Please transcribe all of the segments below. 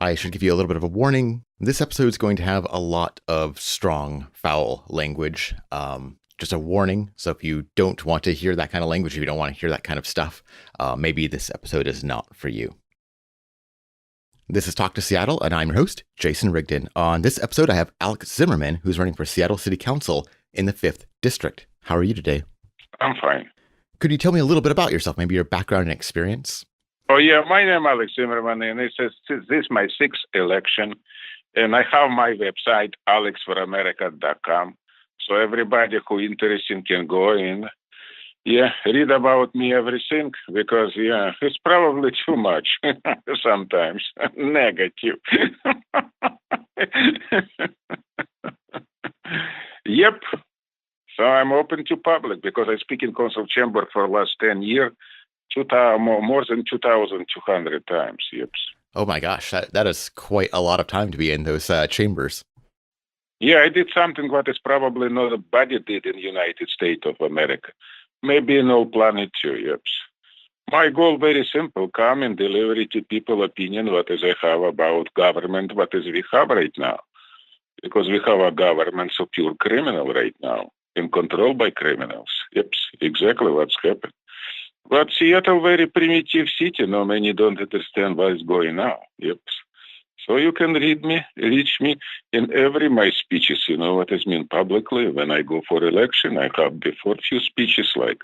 I should give you a little bit of a warning. This episode is going to have a lot of strong, foul language. Just a warning. So if you don't want to hear that kind of language, if you don't want to hear that kind of stuff, maybe this episode is not for you. This is Talk to Seattle, and I'm your host, Jason Rigdon. On this episode, I have Alex Tsimerman, who's running for Seattle City Council in the 5th District. How are you today? I'm fine. Could you tell me a little bit about yourself, maybe your background and experience? Oh, yeah, my name is Alex Tsimerman, and this is my sixth election, and I have my website, alexforamerica.com, so everybody who interested can go in. Yeah, read about me everything, because, it's probably too much sometimes, negative. Yep. So I'm open to public because I speak in council chamber for the last 10 years, more than 2,200 times. Yep. Oh my gosh, that is quite a lot of time to be in those chambers. Yeah, I did something what is probably nobody did in the United States of America. Maybe in all planet too, yep. My goal very simple, come and deliver to people opinion what is I have about government, what is we have right now. Because we have a government so pure criminal right now and controlled by criminals. Yep, exactly what's happened. But Seattle very primitive city. No, many don't understand what is going on. Yep. So you can reach me in every my speeches. You know what I mean publicly. When I go for election, I have before few speeches like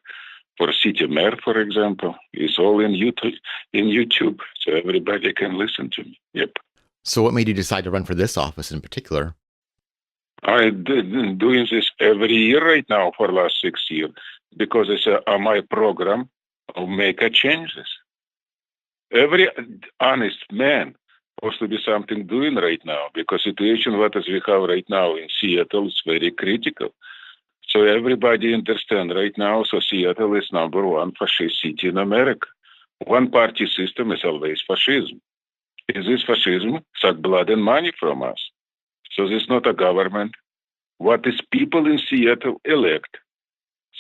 for city mayor, for example. It's all in YouTube, so everybody can listen to me. Yep. So what made you decide to run for this office in particular? I did doing this every year right now for the last 6 years because it's my program of make a changes. Every honest man supposed to be something doing right now because situation what is we have right now in Seattle is very critical. So everybody understand right now. So Seattle is number one fascist city in America. One party system is always fascism. Is this fascism suck blood and money from us? So this is not a government. What is people in Seattle elect?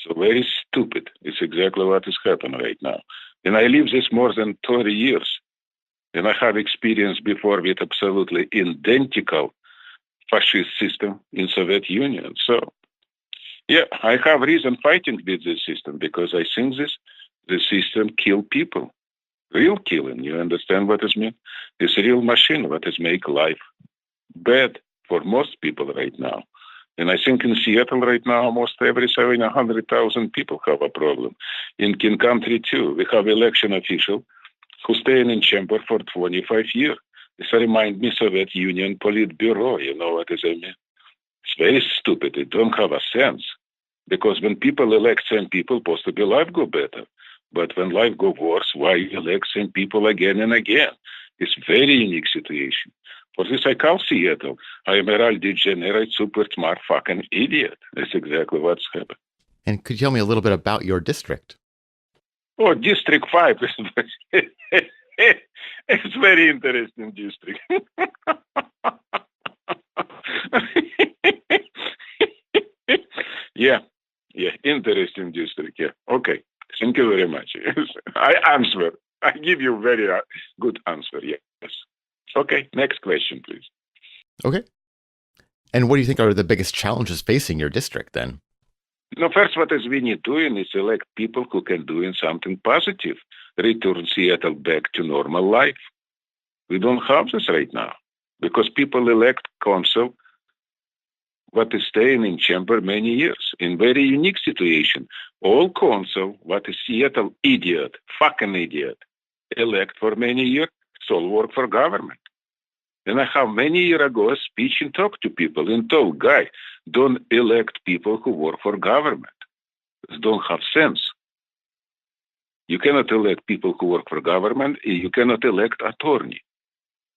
So very stupid. It's exactly what is happening right now. And I live this more than 30 years. And I have experience before with absolutely identical fascist system in Soviet Union. So, yeah, I have reason fighting with this system because I think the system kill people. Real killing. You understand what it means? It's a real machine what is make life bad for most people right now. And I think in Seattle right now, almost every 700,000 people have a problem. In King Country too, we have election official who staying in chamber for 25 years. This remind me Soviet Union Politburo, you know what I mean? It's very stupid. It don't have a sense. Because when people elect same people, supposed to be life go better. But when life go worse, why elect same people again and again? It's very unique situation. For this, I call Seattle. I am a real degenerate, super smart fucking idiot. That's exactly what's happened. And could you tell me a little bit about your district? Oh, District 5 is it's very interesting district. Yeah, interesting district. Yeah, okay. Thank you very much. I answer. I give you very good answer. Yes. Okay, next question, please. Okay. And what do you think are the biggest challenges facing your district then? No, first, what is we need doing is elect people who can do something positive, return Seattle back to normal life. We don't have this right now because people elect council what is staying in chamber many years in very unique situation. All council, what is Seattle idiot, fucking idiot, elect for many years, so work for government. And I have many years ago a speech and talk to people and told, guy, don't elect people who work for government. This don't have sense. You cannot elect people who work for government. You cannot elect attorney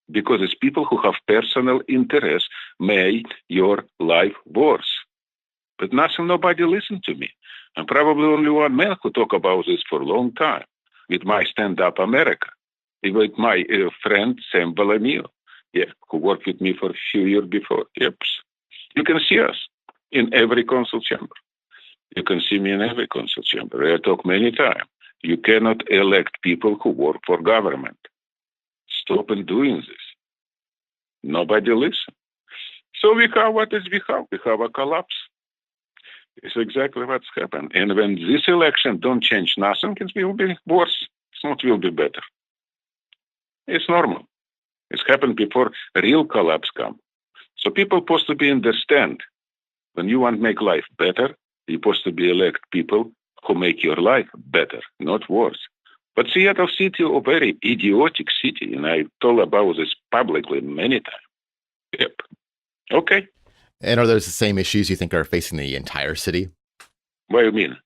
because it's people who have personal interest make your life worse. But nobody listened to me. I'm probably only one man who talk about this for a long time with my Stand Up America, with my friend Sam Balamio. Yeah, who worked with me for a few years before. Yep. You can see us in every council chamber. You can see me in every council chamber. I talk many times. You cannot elect people who work for government. Stop doing this. Nobody listens. So we have what is we have. We have a collapse. It's exactly what's happened. And when this election don't change nothing, it will be worse. It's not will be better. It's normal. It's happened before real collapse come. So people supposed to be understand when you want to make life better, you're supposed to be elect people who make your life better, not worse. But Seattle City is a very idiotic city, and I told about this publicly many times. Yep. Okay. And are those the same issues you think are facing the entire city? What do you mean?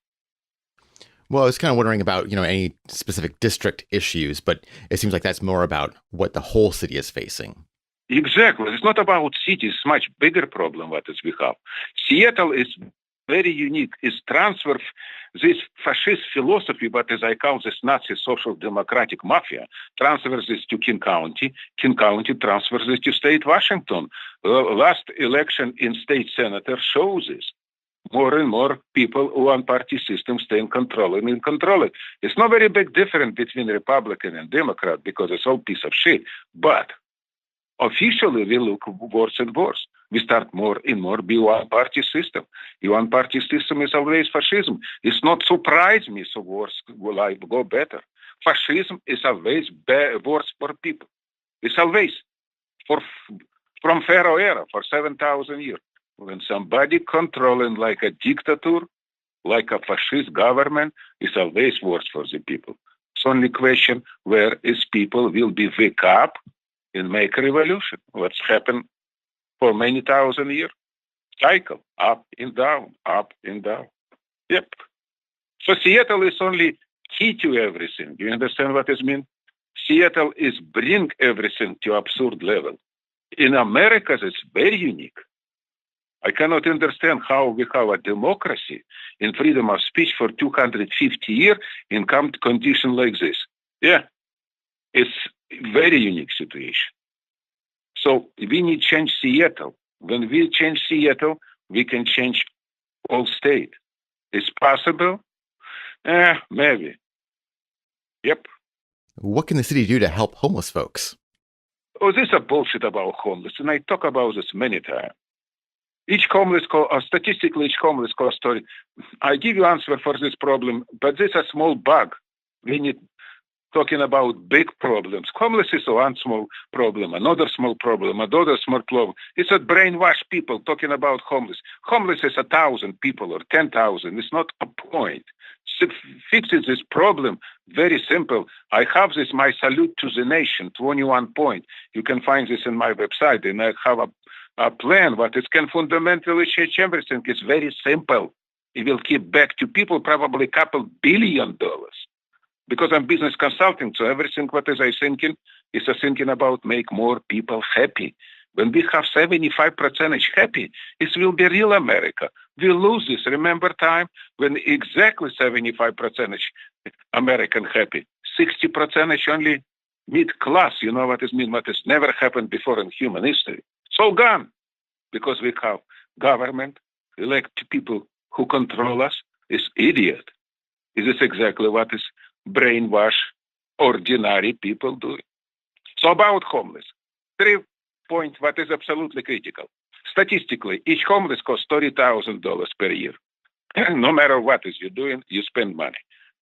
Well, I was kind of wondering about, any specific district issues, but it seems like that's more about what the whole city is facing. Exactly. It's not about cities. It's much bigger problem what is we have. Seattle is very unique. It's transfer this fascist philosophy, but as I call this Nazi social democratic mafia, transfers this to King County. King County transfers it to state Washington. Last election in state senator shows this. More and more people who want party system stay in control and control it. It's not very big difference between Republican and Democrat because it's all piece of shit. But officially, we look worse and worse. We start more and more be one-party system. The one-party system is always fascism. It's not surprise me so worse life go better. Fascism is always worse for people. It's always from Pharaoh era for 7,000 years. When somebody controlling like a dictator, like a fascist government, it's always worse for the people. It's only question where is people will be wake up and make a revolution. What's happened for many thousand years? Cycle, up and down, up and down. Yep. So Seattle is only key to everything. You understand what this means? Seattle is bring everything to absurd level. In America, it's very unique. I cannot understand how we have a democracy and freedom of speech for 250 years in condition like this. Yeah, it's a very unique situation. So we need to change Seattle. When we change Seattle, we can change all state. It's possible? Maybe. Yep. What can the city do to help homeless folks? Oh, this is a bullshit about homeless, and I talk about this many times. Statistically, each homeless cost story. I give you answer for this problem, but this is a small bug. We need talking about big problems. Homeless is one small problem, another small problem, another small problem. It's a brainwash people talking about homeless. Homeless is 1,000 people or 10,000. It's not a point. Fixing this problem, very simple. I have this, my salute to the nation, 21 point. You can find this in my website, and I have a plan, but it can fundamentally change everything. It's very simple. It will keep back to people probably a couple $2 billion. Because I'm business consulting, so everything what is I thinking is thinking about make more people happy. When we have 75% happy, it will be real America. We lose this. Remember time when exactly 75% American happy, 60% only mid class. You know what it means? What has never happened before in human history. It's all gone because we have government, elect people who control us. Is idiot. Is this exactly what is brainwash ordinary people doing? So about homeless, 3 points what is absolutely critical. Statistically, each homeless costs $30,000 per year. No matter what is you doing, you spend money.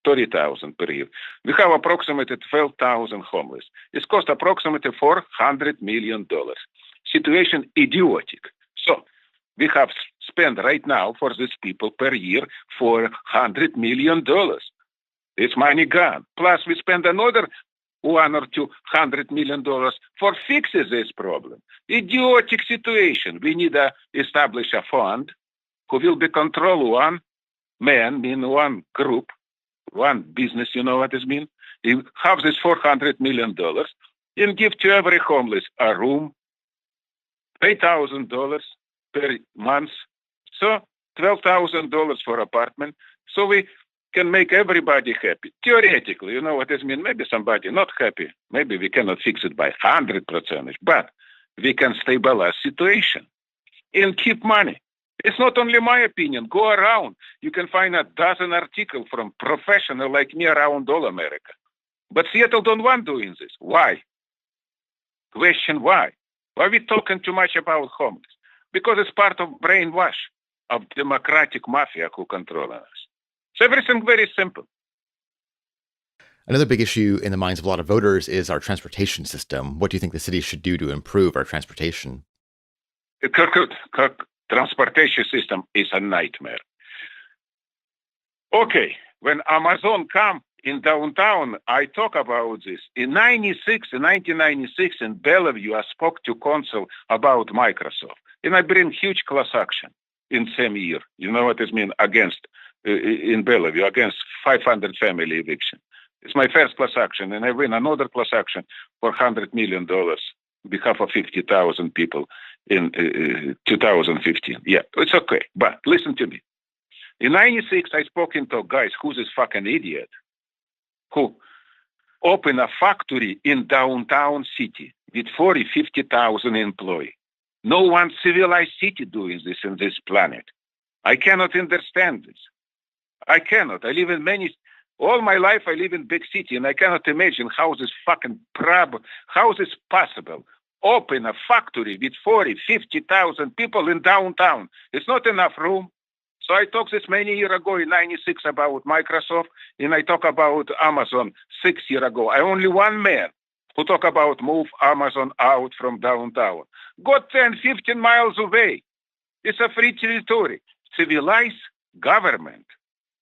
$30,000 per year. We have approximately 12,000 homeless. It costs approximately $400 million. Situation idiotic. So we have spent right now for these people per year $400 million. It's money gone. Plus we spend another $100 or $200 million for fixing this problem. Idiotic situation. We need to establish a fund who will be control one man, mean one group, one business, you know what it means? You have this $400 million and give to every homeless a room, $8,000 per month, so $12,000 for apartment. So we can make everybody happy. Theoretically, you know what it means? Maybe somebody not happy. Maybe we cannot fix it by 100%, but we can stabilize situation and keep money. It's not only my opinion. Go around. You can find a dozen articles from professionals like me around all America. But Seattle don't want doing this. Why? Question why? Why are we talking too much about homeless? Because it's part of brainwash of democratic mafia who control us. So everything very simple. Another big issue in the minds of a lot of voters is our transportation system. What do you think the city should do to improve our transportation? The transportation system is a nightmare. Okay, when Amazon come in downtown, I talk about this. In 1996, in Bellevue, I spoke to council about Microsoft, and I bring huge class action in same year. You know what it means against in Bellevue against 500 family eviction. It's my first class action, and I win another class action for $100 million on behalf of 50,000 people in 2015. Yeah, it's okay, but listen to me. In 96, I spoke to guys who's this fucking idiot who opened a factory in downtown city with 50,000 employees. No one civilized city doing this in this planet. I cannot understand this. I cannot. I live in all my life I live in big city, and I cannot imagine how this fucking how is this possible? Open a factory with 50,000 people in downtown. It's not enough room. So I talked this many years ago in 96 about Microsoft, and I talk about Amazon 6 years ago. I only one man who talk about move Amazon out from downtown. Go 10, 15 miles away. It's a free territory. Civilized government.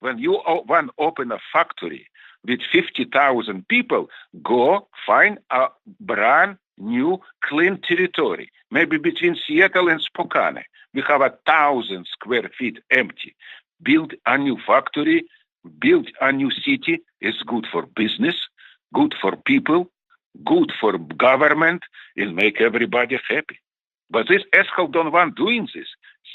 When you want to open a factory with 50,000 people, go find a brand new clean territory, maybe between Seattle and Spokane. We have 1,000 square feet empty. Build a new factory, build a new city. It's good for business, good for people, good for government, and make everybody happy. But this asshole don't want doing this.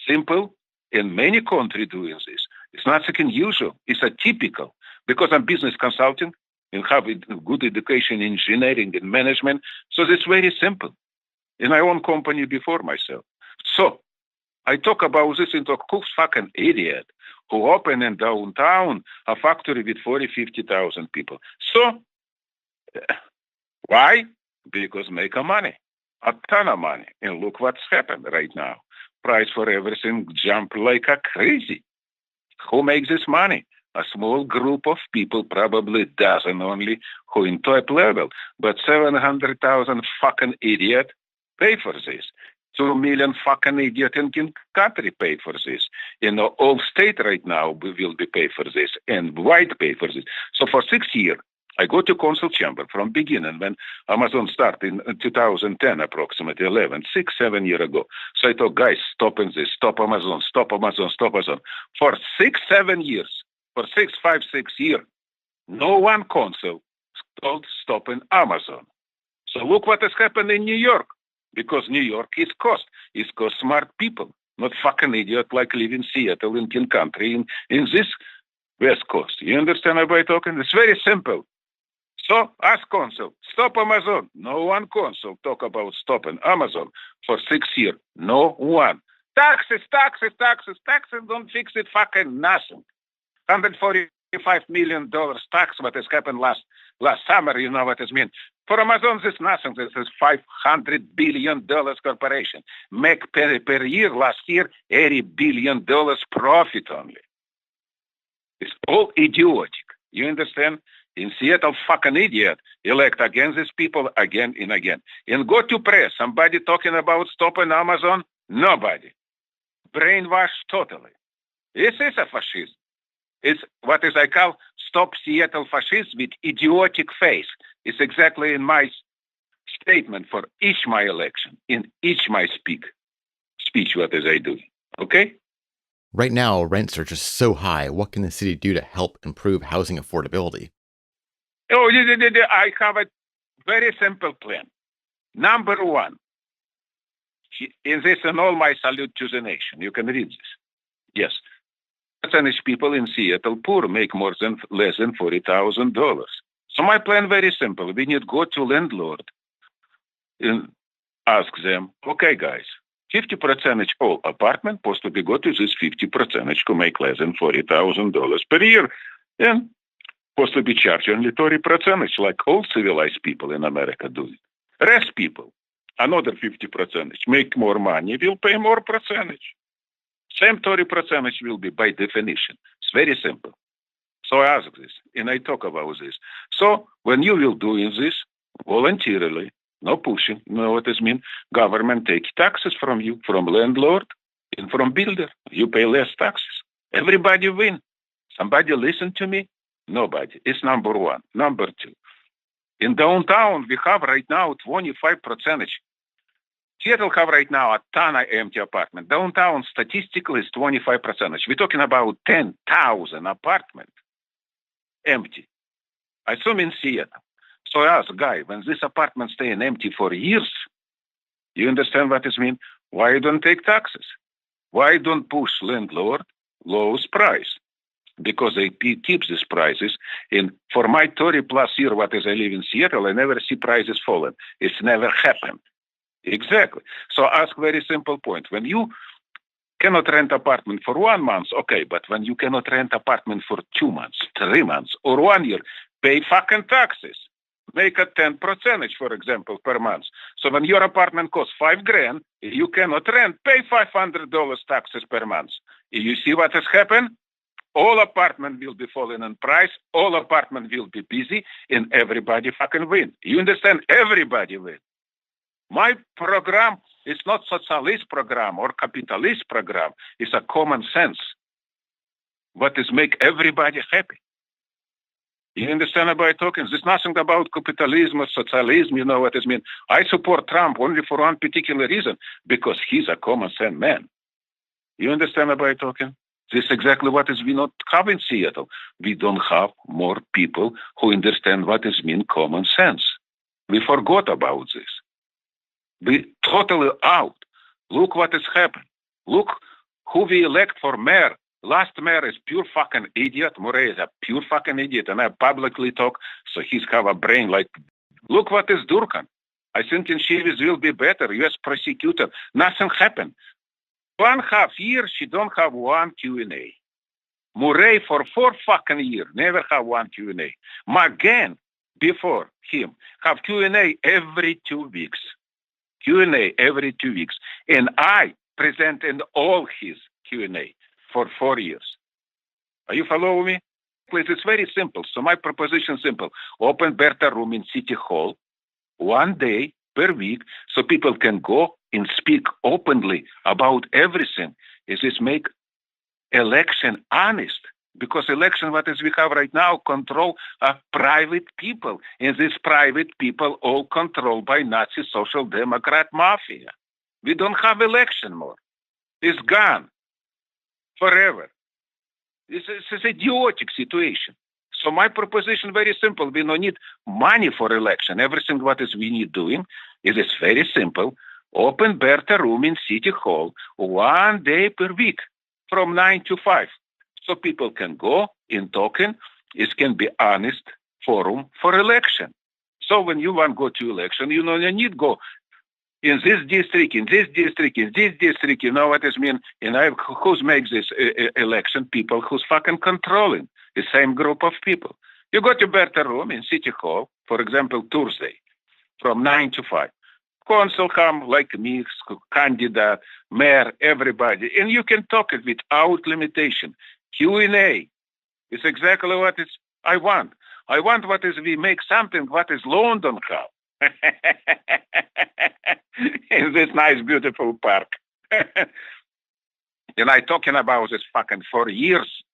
Simple, in many countries doing this. It's nothing unusual. It's atypical. Because I'm business consulting and have a good education in engineering and management, so it's very simple. And I own company before myself. So I talk about this into who's fucking idiot who open in downtown a factory with 50,000 people. So why? Because make a money, a ton of money. And look what's happened right now. Price for everything jump like a crazy. Who makes this money? A small group of people, probably dozen only, who in top level. But 700,000 fucking idiot pay for this. 2 million fucking idiot in country pay for this. You know, all state right now will be pay for this and white pay for this. So for 6 years, I go to council chamber from beginning when Amazon started in 2010, approximately 7 years ago. So I told guys, stopping this, stop Amazon, stop Amazon, stop Amazon. For 7 years, for 5, 6 years, no one council told stopping Amazon. So look what has happened in New York. Because New York is cost. It's cost smart people, not fucking idiot like live in Seattle, in King Country, in this West Coast. You understand what I'm talking? It's very simple. So ask council, stop Amazon. No one council talk about stopping Amazon for 6 years. No one. Taxes don't fix it fucking nothing. $145 million tax, what has happened last summer, you know what it means. For Amazon, this is nothing. This is $500 billion corporation. Make per year, last year, $80 billion profit only. It's all idiotic. You understand? In Seattle, fucking idiot elect against these people again and again. And go to press. Somebody talking about stopping Amazon? Nobody. Brainwashed totally. This is a fascism. It's what is I call stop Seattle fascism with idiotic face. It's exactly in my statement for each my election, in each my speech what is I doing. Okay? Right now, rents are just so high. What can the city do to help improve housing affordability? Oh, I have a very simple plan. Number one, in this and all my salute to the nation. You can read this. Yes. Percentage people in Seattle poor make less than $40,000. So my plan very simple. We need to go to landlord and ask them, okay, guys, 50% all apartment supposed to be go to this 50% who make less than $40,000 per year. And supposed to be charged only 30% like all civilized people in America do. Rest people, another 50%. Make more money, will pay more percentage. Same 30% will be by definition. It's very simple. So I ask this, and I talk about this. So when you will doing this voluntarily, no pushing, you know what this means? Government takes taxes from you, from landlord and from builder. You pay less taxes. Everybody win. Somebody listen to me? Nobody. It's number one. Number two. In downtown, we have right now 25%. Seattle have right now a ton of empty apartments. Downtown statistically is 25%. We're talking about 10,000 apartments empty. I assume in Seattle. So I ask, guy, when this apartment staying empty for years, you understand what this means? Why you don't take taxes? Why don't push landlord lowest price? Because they keep these prices. And for my 30 plus year, what is I live in Seattle, I never see prices falling. It's never happened. Exactly. So ask very simple point. When you cannot rent apartment for 1 month, okay, but when you cannot rent apartment for 2 months, 3 months, or 1 year, pay fucking taxes. Make a 10%, for example, per month. So when your apartment costs $5,000, you cannot rent, pay $500 taxes per month. You see what has happened? All apartment will be falling in price, all apartment will be busy, and everybody fucking win. You understand? Everybody win. My program is not socialist program or capitalist program. It's a common sense. What is make everybody happy. You understand about talking? There's nothing about capitalism or socialism. You know what it means. I support Trump only for one particular reason, because he's a common sense man. You understand about talking? This is exactly what is we not have in Seattle. We don't have more people who understand what is mean common sense. We forgot about this. We totally out. Look what has happened. Look who we elect for mayor. Last mayor is pure fucking idiot. Murray is a pure fucking idiot. And I publicly talk, so he's have a brain like, look what is Durkan. I think in Chivas will be better. U.S. prosecutor. Nothing happened. 1.5 years, she don't have one Q&A. Murray for 4 fucking years, never have one Q&A. McGann, before him, have Q&A every 2 weeks. Q&A every 2 weeks. And I presented all his Q&A for 4 years. Are you following me? Please, it's very simple. So my proposition is simple. Open Bertha room in City Hall 1 day per week so people can go and speak openly about everything. Is this make election honest? Because election, what is we have right now, control of private people. And these private people all controlled by Nazi social democrat mafia. We don't have election more. It's gone. Forever. This is an idiotic situation. So my proposition very simple. We don't need money for election. Everything what is we need doing is very simple. Open Bertha room in City Hall 1 day per week from 9 to 5. So people can go in talking. It can be honest forum for election. So when you want to go to election, you need go in this district, in this district, in this district. You know what it means? And who's makes this election? People who's fucking controlling the same group of people. You go to Bertha room in City Hall, for example, Thursday, from 9 to 5. Council come like me, candidate, mayor, everybody, and you can talk it without limitation. Q&A is exactly what is I want. I want what is we make something what is London have. In this nice, beautiful park. And I talking about this fucking for years.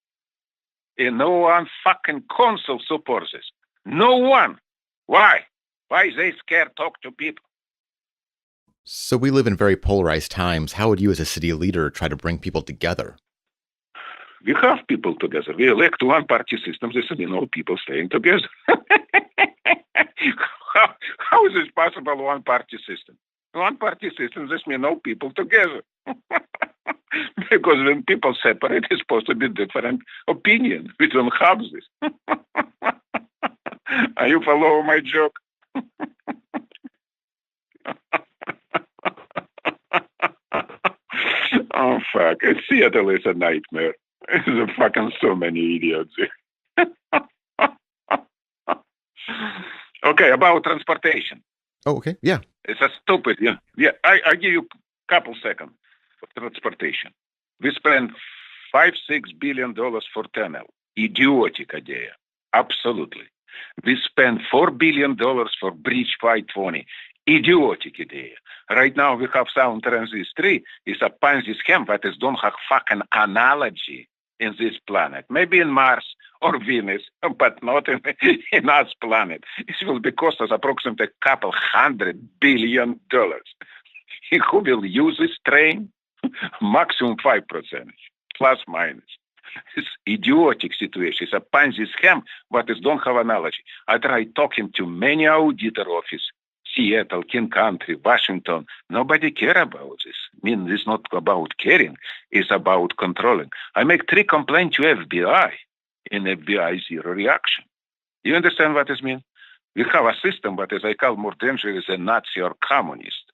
And no one fucking council supports this. No one. Why? Why they scared talk to people? So we live in very polarized times. How would you as a city leader try to bring people together? We have people together. We elect one-party system. This means all people staying together. How is this possible, one-party system? One-party system, this means all people together. Because when people separate, it's supposed to be different opinion. We don't have this. Are you following my joke? Oh, fuck. Seattle is a nightmare. There's fucking so many idiots. Okay, about transportation. Oh, okay. Yeah. It's a stupid. Yeah. I give you a couple seconds for transportation. We spend $5-6 billion for tunnel. Idiotic idea. Absolutely. We spend $4 billion for Bridge 520. Idiotic idea. Right now we have Sound Transit 3. It's a Ponzi scam that is don't have fucking analogy in this planet. Maybe in Mars or Venus, but not in our planet. It will be cost us approximately a couple $100 billion. Who will use this train? Maximum 5%, plus minus. It's idiotic situation. It's a Ponzi scam, but it don't have analogy. I tried talking to many auditor office, Seattle, King Country, Washington. Nobody care about this. I mean, it's not about caring. It's about controlling. I make 3 complaints to FBI. In FBI, zero reaction. You understand what this means? We have a system, but as I call more dangerous than Nazi or communist.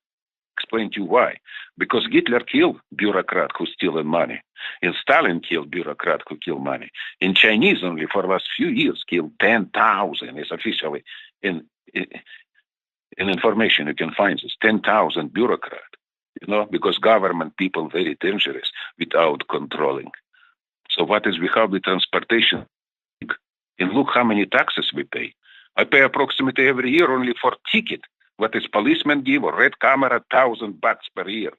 Explain to you why. Because Hitler killed bureaucrat who stealing money. And Stalin killed bureaucrat who kill money. In Chinese only for the last few years killed 10,000. It's officially in information you can find this. 10,000 bureaucrat. Because government people very dangerous without controlling. So what is we have with transportation? And look how many taxes we pay. I pay approximately every year only for ticket. What is policeman give or red camera, $1,000 per year.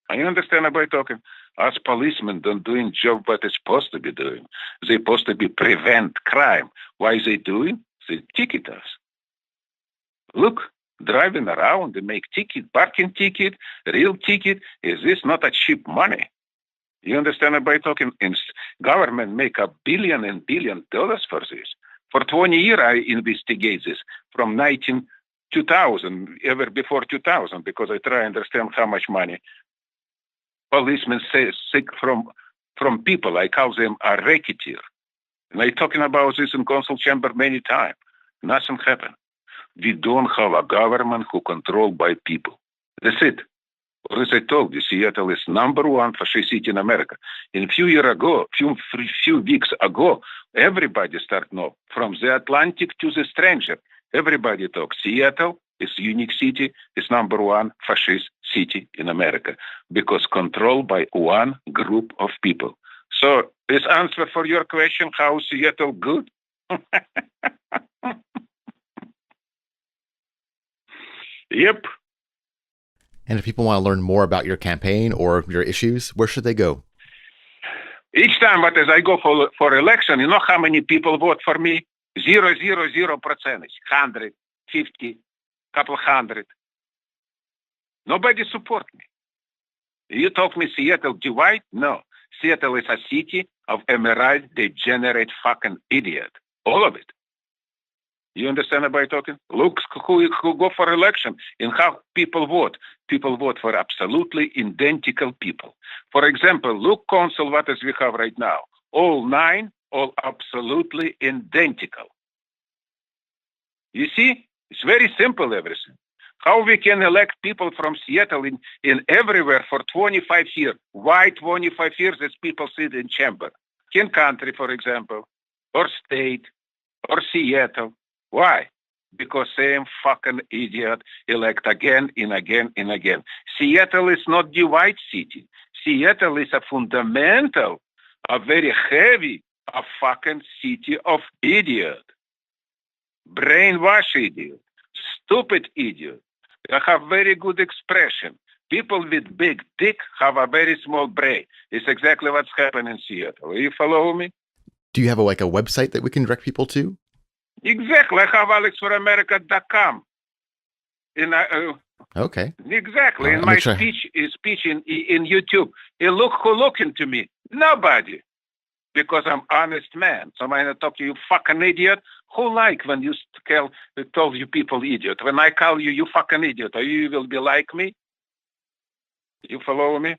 I understand about talking. Us policemen don't doing job what they're supposed to be doing. They're supposed to be prevent crime. Why they doing? They ticket us. Look, driving around, they make ticket, parking ticket, real ticket. Is this not a cheap money? You understand about talking? Government make $1 billion and $1 billion for this. For 20 years, I investigate this from 2000, ever before 2000, because I try to understand how much money policemen seek from people. I call them a racketeer. And I talking about this in council chamber many times. Nothing happened. We don't have a government who controlled by people. That's it. Or as I told you, Seattle is #1 fascist city in America. And few weeks ago, everybody start know from the Atlantic to the stranger. Everybody talk. Seattle is unique city. It's #1 fascist city in America because controlled by one group of people. So this answer for your question: how Seattle good? Yep. And if people want to learn more about your campaign or your issues, where should they go? Each time, but as I go for election, you know how many people vote for me? 0.000%, 150, couple hundred. Nobody support me. You talk me Seattle divide? No. Seattle is a city of emerald degenerate fucking idiot. All of it. You understand about talking? Look who go for election and how people vote. People vote for absolutely identical people. For example, look council what is we have right now. All 9, all absolutely identical. You see? It's very simple everything. How we can elect people from Seattle in everywhere for 25 years. Why 25 years as people sit in chamber? King Country, for example, or state, or Seattle. Why? Because same fucking idiot elect again and again and again. Seattle is not divide city. Seattle is a fundamental, a very heavy, a fucking city of idiot. Brainwash idiot. Stupid idiot. I have very good expression. People with big dick have a very small brain. It's exactly what's happening in Seattle. You follow me? Do you have a website that we can direct people to? Exactly. I have alexforamerica.com. Okay. Exactly. In my speech in YouTube. And look who looking to me. Nobody. Because I'm honest man. So when I talk to you fucking idiot, who like when you tell you people idiot? When I call you fucking idiot, are you will be like me? You follow me?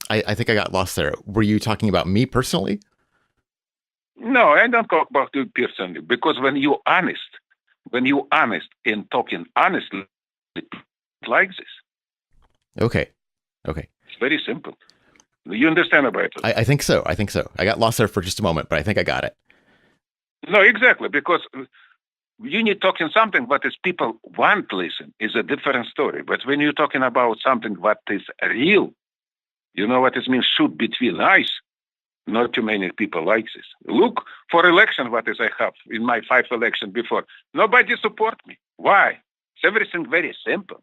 I think I got lost there. Were you talking about me personally? No, I don't talk about you personally. Because when you're honest and talking honestly, like this. Okay. It's very simple. You understand about it? I think so. I got lost there for just a moment, but I think I got it. No, exactly. Because you need talking something what is people want to listen is a different story. But when you're talking about something what is real, you know what it means, shoot between eyes. Not too many people like this. Look for election, what is I have in my 5 elections before. Nobody support me. Why? It's everything very simple.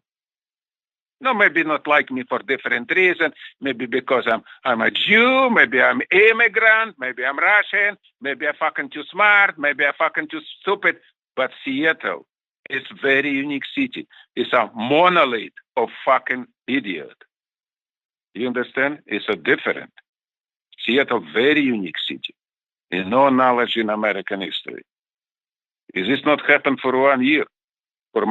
No, maybe not like me for different reasons. Maybe because I'm a Jew. Maybe I'm immigrant. Maybe I'm Russian. Maybe I'm fucking too smart. Maybe I'm fucking too stupid. But Seattle is very unique city. It's a monolith of fucking idiot. You understand? It's a different. Seattle, very unique city. And no knowledge in American history. Is this not happened for 1 year? For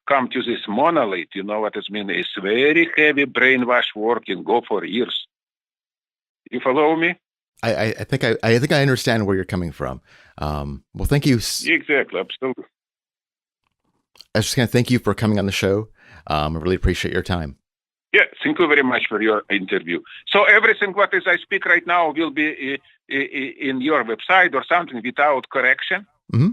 come to this monolith, you know what it means? It's very heavy brainwash work and go for years. You follow me? I think I understand where you're coming from. Well, thank you. Exactly, absolutely. I was just going to thank you for coming on the show. I really appreciate your time. Yeah, thank you very much for your interview. So everything what is I speak right now will be in your website or something without correction. Mm-hmm.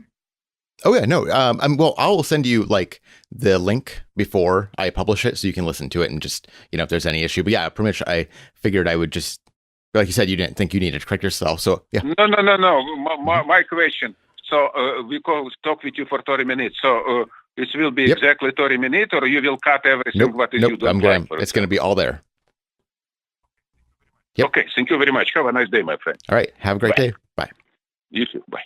Oh yeah, no. Well, I will send you like the link before I publish it, so you can listen to it and just if there's any issue. But yeah, pretty much I figured I would just, like you said, you didn't think you needed to correct yourself. So yeah. No. My question. So we talk with you for 30 minutes. So it will be exactly 30 minutes, or you will cut everything what is you don't like. It's going to be all there. Yep. Okay. Thank you very much. Have a nice day, my friend. All right. Have a great day. Bye. You too. Bye.